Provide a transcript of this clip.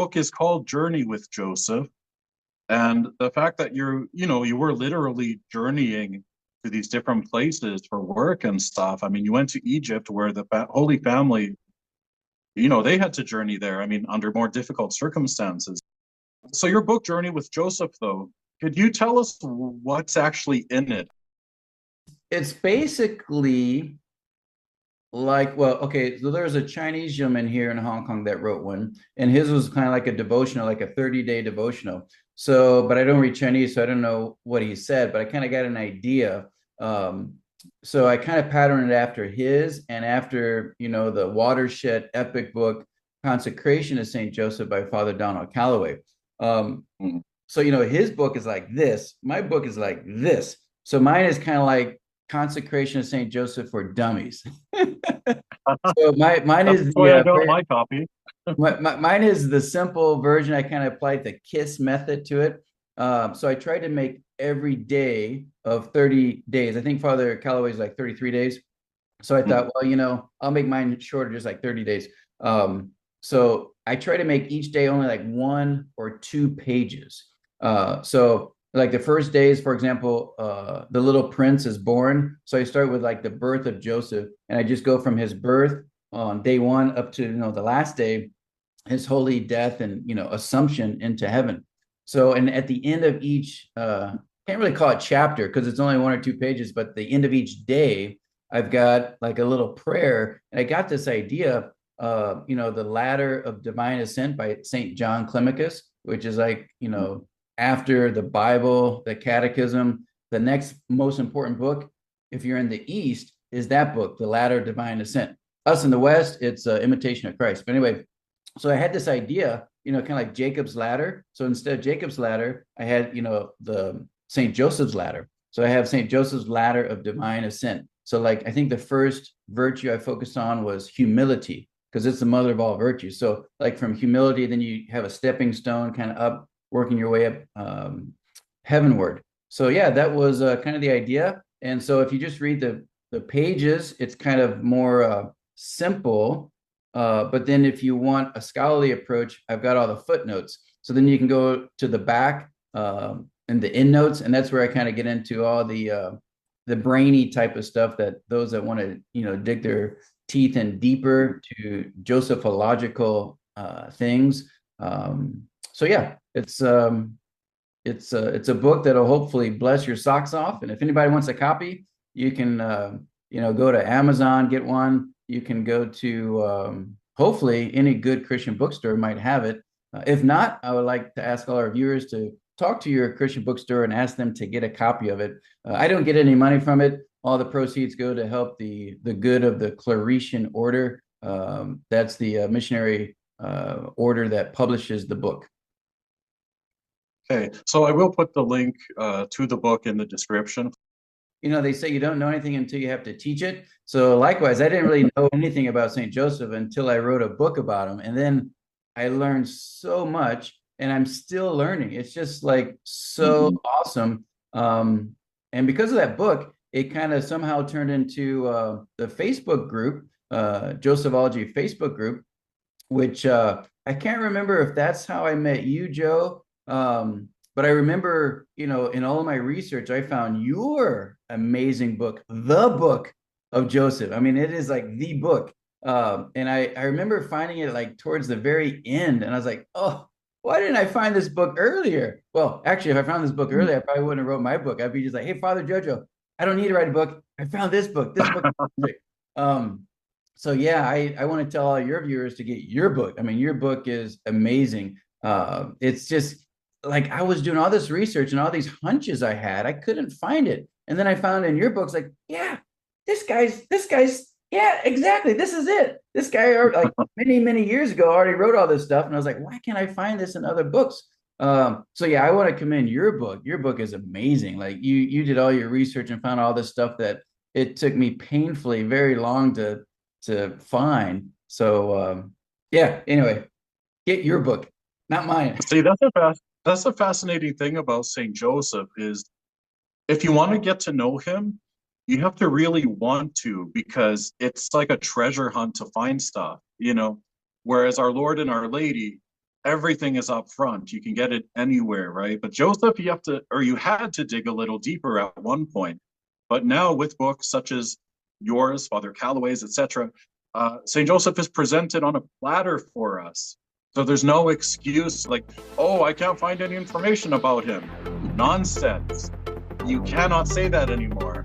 book is called Journey with Joseph. And the fact that you were literally journeying to these different places for work and stuff. I mean, you went to Egypt where the Holy Family, they had to journey there. I mean, under more difficult circumstances. So your book, Journey with Joseph, though, could you tell us what's actually in it? It's basically like, well, okay, so there's a Chinese gentleman here in Hong Kong that wrote one, and his was kind of like a devotional, like a 30-day devotional. So, but I don't read Chinese, so I don't know what he said, but I kind of got an idea. Um, so I kind of patterned it after his and after, the watershed epic book, Consecration of St. Joseph by Father Donald Calloway. Um, Mhm. so, his book is like this. My book is like this. So mine is kind of like Consecration of St. Joseph for Dummies. So mine That's is why I the got my copy. mine is the simple version. I kind of applied the KISS method to it. So I tried to make every day of 30 days. I think Father Calloway is like 33 days. So I thought, Mhm. well, I'll make mine shorter, just like 30 days. So I try to make each day only like 1 or 2 pages. So like the first days, for example, the little prince is born. So I start with like the birth of Joseph, and I just go from his birth on day one up to the last day, his holy death and assumption into heaven. So, and at the end of each, can't really call it chapter because it's only 1 or 2 pages, but the end of each day, I've got like a little prayer, and I got this idea, the Ladder of Divine Ascent by Saint John Climacus, which is like after the Bible, the Catechism, the next most important book, if you're in the East, is that book, The Ladder of Divine Ascent. Us in the West, it's Imitation of Christ. But anyway, so I had this idea, kind of like Jacob's ladder. So instead of Jacob's ladder, I had, the St. Joseph's ladder. So I have St. Joseph's ladder of divine ascent. So like I think the first virtue I focused on was humility because it's the mother of all virtues. So like from humility, then you have a stepping stone kind of up, working your way up heavenward. So yeah, that was kind of the idea. And so if you just read the pages, it's kind of more simple, but then if you want a scholarly approach, I've got all the footnotes. So then you can go to the back and the end notes, and that's where I kind of get into all the brainy type of stuff that those that want to dig their teeth in deeper to Josephological things. So yeah, it's a book that'll hopefully bless your socks off. And if anybody wants a copy, you can go to Amazon, get one. You can go to hopefully any good Christian bookstore might have it. If not, I would like to ask all our viewers to talk to your Christian bookstore and ask them to get a copy of it. I don't get any money from it. All the proceeds go to help the good of the Claretian Order. That's the missionary order that publishes the book. Okay, so I will put the link to the book in the description. They say you don't know anything until you have to teach it. So likewise, I didn't really know anything about St. Joseph until I wrote a book about him. And then I learned so much and I'm still learning. It's just like so Mhm. awesome. And because of that book, it kind of somehow turned into the Facebook group, Josephology Facebook group, which I can't remember if that's how I met you, Joe. But I remember, in all of my research, I found your amazing book, The Book of Joseph. I mean, it is like the book. And I remember finding it like towards the very end, and I was like, oh, why didn't I find this book earlier? Well, actually, if I found this book earlier, I probably wouldn't have wrote my book. I'd be just like, hey, Father Jojo, I don't need to write a book. I found this book. This book. Um, so yeah, I want to tell all your viewers to get your book. I mean, your book is amazing. It's just like I was doing all this research and all these hunches I had, I couldn't find it. And then I found in your books, like, yeah, this guy's, yeah, exactly. This is it. This guy, like many, many years ago, already wrote all this stuff. And I was like, why can't I find this in other books? So yeah, I want to commend your book. Your book is amazing. Like you did all your research and found all this stuff that it took me painfully very long to find. So yeah, anyway, get your book, not mine. See, that's a fascinating thing about Saint Joseph is if you want to get to know him, you have to really want to because it's like a treasure hunt to find stuff. Whereas our Lord and Our Lady, everything is up front. You can get it anywhere, right? But Joseph, you have to, or you had to dig a little deeper at one point. But now with books such as yours, Father Calloway's, etc., St. Joseph is presented on a platter for us. So there's no excuse like, oh, I can't find any information about him. Nonsense. You cannot say that anymore.